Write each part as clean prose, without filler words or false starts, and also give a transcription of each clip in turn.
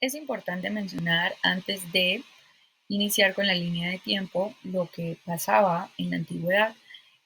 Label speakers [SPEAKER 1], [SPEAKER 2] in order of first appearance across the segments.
[SPEAKER 1] Es importante mencionar antes de iniciar con la línea de tiempo lo que pasaba en la antigüedad.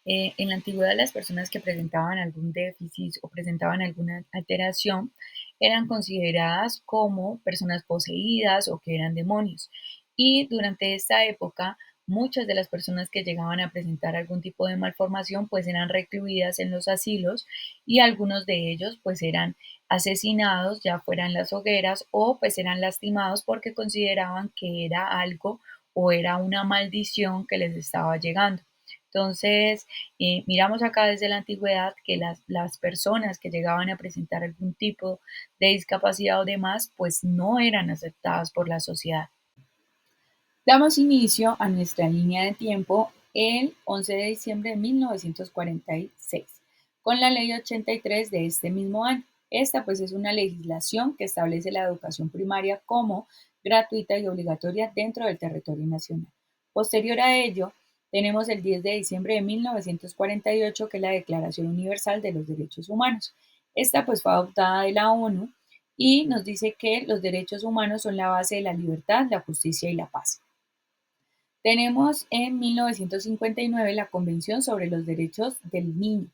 [SPEAKER 1] En la antigüedad las personas que presentaban algún déficit o presentaban alguna alteración eran consideradas como personas poseídas o que eran demonios. Y durante esta época, muchas de las personas que llegaban a presentar algún tipo de malformación pues eran recluidas en los asilos y algunos de ellos pues eran asesinados ya fuera en las hogueras o pues eran lastimados porque consideraban que era algo o era una maldición que les estaba llegando. Entonces, miramos acá desde la antigüedad que las personas que llegaban a presentar algún tipo de discapacidad o demás, pues no eran aceptadas por la sociedad. Damos inicio a nuestra línea de tiempo el 11 de diciembre de 1946 con la ley 83 de este mismo año. Esta pues es una legislación que establece la educación primaria como gratuita y obligatoria dentro del territorio nacional. Posterior a ello, tenemos el 10 de diciembre de 1948, que es la Declaración Universal de los Derechos Humanos. Esta pues fue adoptada de la ONU y nos dice que los derechos humanos son la base de la libertad, la justicia y la paz. Tenemos en 1959 la Convención sobre los Derechos del Niño,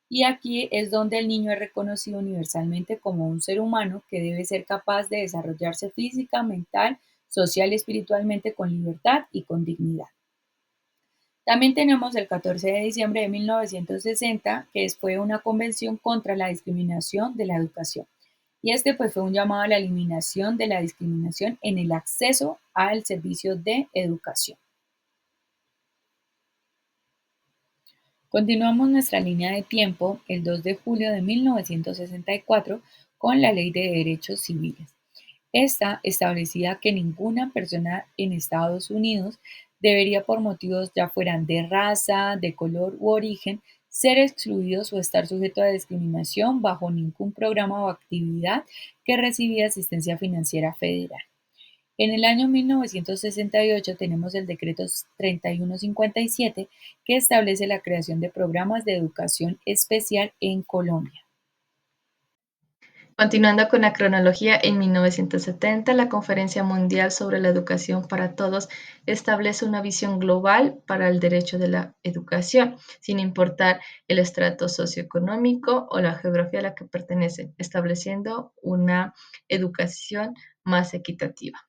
[SPEAKER 1] y aquí es donde el niño es reconocido universalmente como un ser humano que debe ser capaz de desarrollarse física, mental, social y espiritualmente con libertad y con dignidad. También tenemos el 14 de diciembre de 1960, que fue una convención contra la discriminación de la educación. Y este pues fue un llamado a la eliminación de la discriminación en el acceso al servicio de educación. Continuamos nuestra línea de tiempo el 2 de julio de 1964 con la Ley de Derechos Civiles. Esta establecía que ninguna persona en Estados Unidos debería, por motivos ya fueran de raza, de color u origen, ser excluidos o estar sujeto a discriminación bajo ningún programa o actividad que recibía asistencia financiera federal. En el año 1968 tenemos el decreto 3157, que establece la creación de programas de educación especial en Colombia.
[SPEAKER 2] Continuando con la cronología, en 1970 la Conferencia Mundial sobre la Educación para Todos establece una visión global para el derecho de la educación, sin importar el estrato socioeconómico o la geografía a la que pertenecen, estableciendo una educación más equitativa.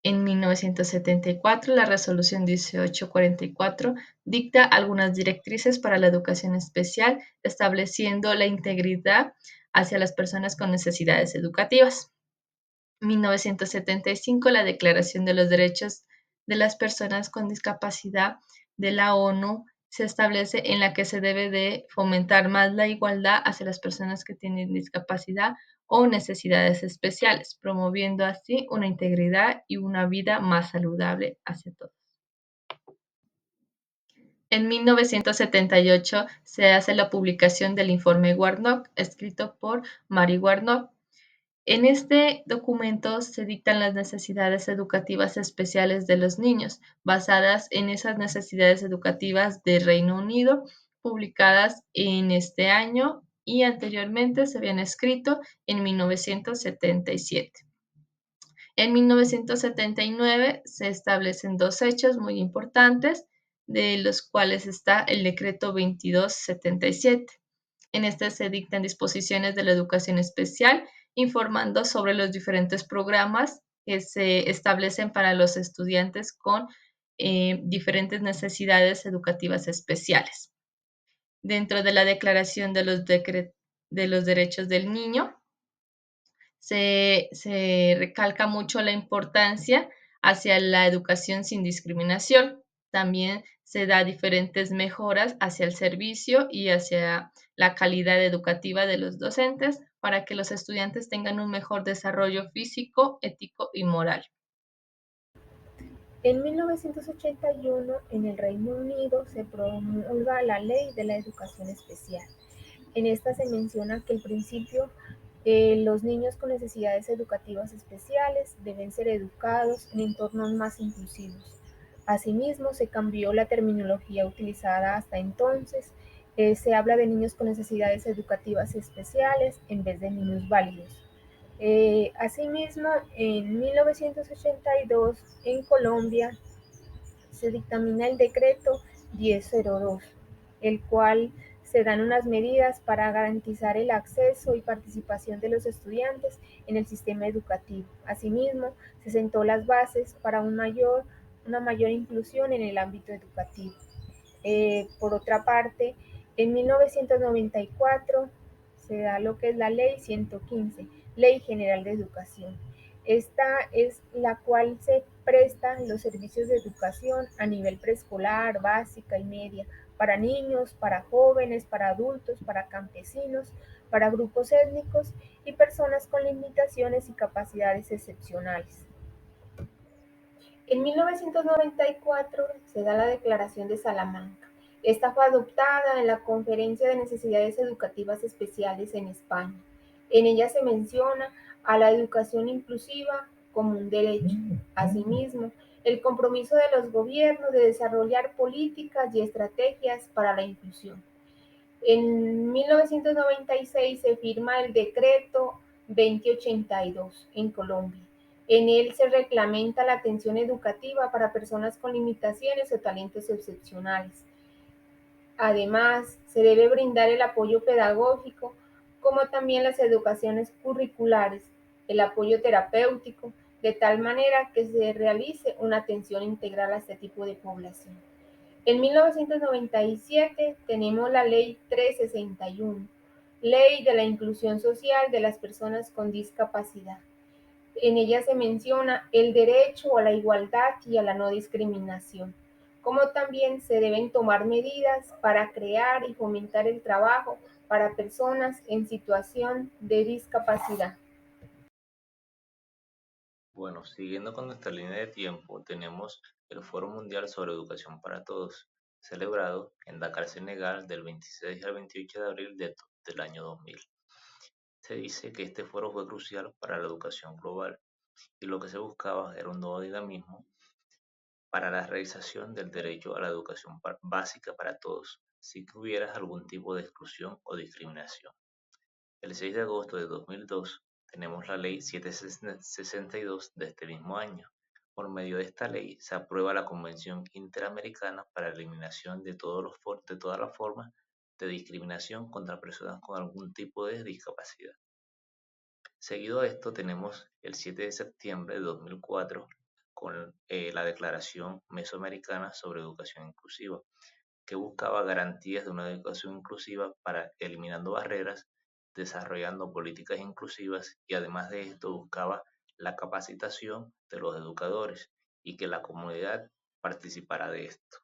[SPEAKER 2] En 1974, la Resolución 1844 dicta algunas directrices para la educación especial, estableciendo la integridad hacia las personas con necesidades educativas. 1975, la Declaración de los Derechos de las Personas con Discapacidad de la ONU se establece en la que se debe de fomentar más la igualdad hacia las personas que tienen discapacidad o necesidades especiales, promoviendo así una integridad y una vida más saludable hacia todos. En 1978 se hace la publicación del informe Warnock, escrito por Mary Warnock. En este documento se dictan las necesidades educativas especiales de los niños, basadas en esas necesidades educativas de Reino Unido, publicadas en este año y anteriormente se habían escrito en 1977. En 1979 se establecen dos hechos muy importantes, de los cuales está el decreto 2277. En este se dictan disposiciones de la educación especial, informando sobre los diferentes programas que se establecen para los estudiantes con diferentes necesidades educativas especiales. Dentro de la Declaración de los Derechos del Niño, se recalca mucho la importancia hacia la educación sin discriminación. También se da diferentes mejoras hacia el servicio y hacia la calidad educativa de los docentes para que los estudiantes tengan un mejor desarrollo físico, ético y moral.
[SPEAKER 3] En 1981, en el Reino Unido, se promulga la Ley de la Educación Especial. En esta se menciona que el principio los niños con necesidades educativas especiales deben ser educados en entornos más inclusivos. Asimismo, se cambió la terminología utilizada hasta entonces. Se habla de niños con necesidades educativas especiales en vez de niños válidos. Asimismo, en 1982 en Colombia se dictamina el decreto 1002, el cual se dan unas medidas para garantizar el acceso y participación de los estudiantes en el sistema educativo. Asimismo, se sentó las bases para una mayor inclusión en el ámbito educativo. Por otra parte, en 1994 se da lo que es la Ley 115, Ley General de Educación. Esta es la cual se prestan los servicios de educación a nivel preescolar, básica y media, para niños, para jóvenes, para adultos, para campesinos, para grupos étnicos y personas con limitaciones y capacidades excepcionales. En 1994 se da la Declaración de Salamanca. Esta fue adoptada en la Conferencia de Necesidades Educativas Especiales en España. En ella se menciona a la educación inclusiva como un derecho. Asimismo, el compromiso de los gobiernos de desarrollar políticas y estrategias para la inclusión. En 1996 se firma el decreto 2082 en Colombia. En él se reglamenta la atención educativa para personas con limitaciones o talentos excepcionales. Además, se debe brindar el apoyo pedagógico, como también las educaciones curriculares, el apoyo terapéutico, de tal manera que se realice una atención integral a este tipo de población. En 1997 tenemos la Ley 361, Ley de la Inclusión Social de las Personas con Discapacidad. En ella se menciona el derecho a la igualdad y a la no discriminación, como también se deben tomar medidas para crear y fomentar el trabajo para personas en situación de discapacidad.
[SPEAKER 4] Bueno, siguiendo con nuestra línea de tiempo, tenemos el Foro Mundial sobre Educación para Todos, celebrado en Dakar, Senegal, del 26 al 28 de abril del año 2000. Se dice que este foro fue crucial para la educación global y lo que se buscaba era un nuevo dinamismo para la realización del derecho a la educación básica para todos, sin que hubiera algún tipo de exclusión o discriminación. El 6 de agosto de 2002 tenemos la Ley 762 de este mismo año. Por medio de esta ley se aprueba la Convención Interamericana para la Eliminación de todas las formas de discriminación contra personas con algún tipo de discapacidad. Seguido de esto tenemos el 7 de septiembre de 2004 con la Declaración Mesoamericana sobre Educación Inclusiva, que buscaba garantías de una educación inclusiva para eliminando barreras, desarrollando políticas inclusivas y además de esto buscaba la capacitación de los educadores y que la comunidad participara de esto.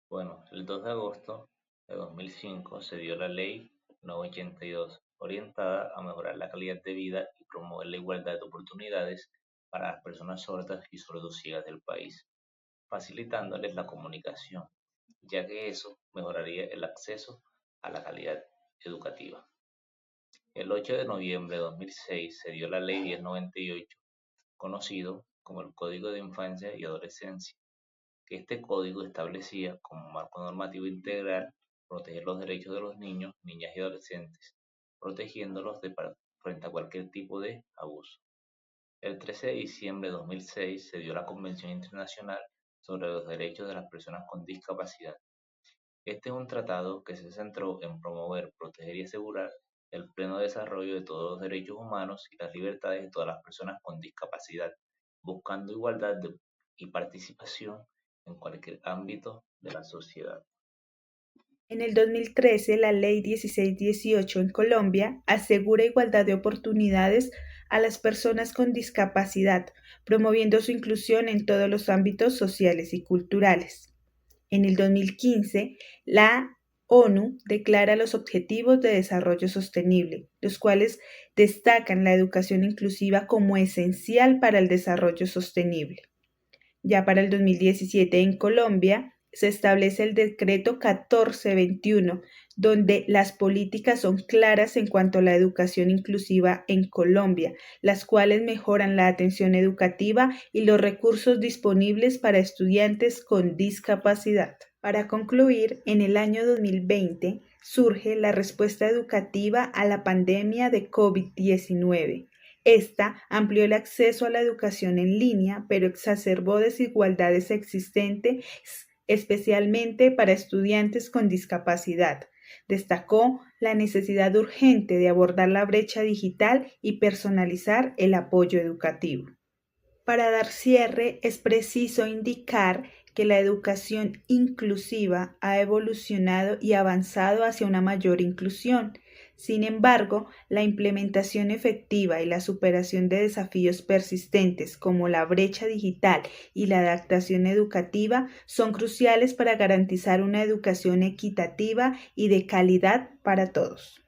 [SPEAKER 4] Bueno, el 2 de agosto de 2005 se dio la Ley 982, orientada a mejorar la calidad de vida y promover la igualdad de oportunidades para las personas sordas y sordociegas del país, facilitándoles la comunicación, ya que eso mejoraría el acceso a la calidad educativa. El 8 de noviembre de 2006 se dio la Ley 1098, conocido como el Código de Infancia y Adolescencia, que este código establecía como marco normativo integral proteger los derechos de los niños, niñas y adolescentes, protegiéndolos frente a cualquier tipo de abuso. El 13 de diciembre de 2006 se dio la Convención Internacional sobre los Derechos de las Personas con Discapacidad. Este es un tratado que se centró en promover, proteger y asegurar el pleno desarrollo de todos los derechos humanos y las libertades de todas las personas con discapacidad, buscando igualdad y participación en cualquier ámbito de la sociedad.
[SPEAKER 5] En el 2013, la Ley 1618 en Colombia asegura igualdad de oportunidades a las personas con discapacidad, promoviendo su inclusión en todos los ámbitos sociales y culturales. En el 2015, la ONU declara los Objetivos de Desarrollo Sostenible, los cuales destacan la educación inclusiva como esencial para el desarrollo sostenible. Ya para el 2017 en Colombia se establece el decreto 1421, donde las políticas son claras en cuanto a la educación inclusiva en Colombia, las cuales mejoran la atención educativa y los recursos disponibles para estudiantes con discapacidad. Para concluir, en el año 2020 surge la respuesta educativa a la pandemia de COVID-19. Esta amplió el acceso a la educación en línea, pero exacerbó desigualdades existentes, especialmente para estudiantes con discapacidad. Destacó la necesidad urgente de abordar la brecha digital y personalizar el apoyo educativo. Para dar cierre, es preciso indicar que la educación inclusiva ha evolucionado y avanzado hacia una mayor inclusión. Sin embargo, la implementación efectiva y la superación de desafíos persistentes como la brecha digital y la adaptación educativa son cruciales para garantizar una educación equitativa y de calidad para todos.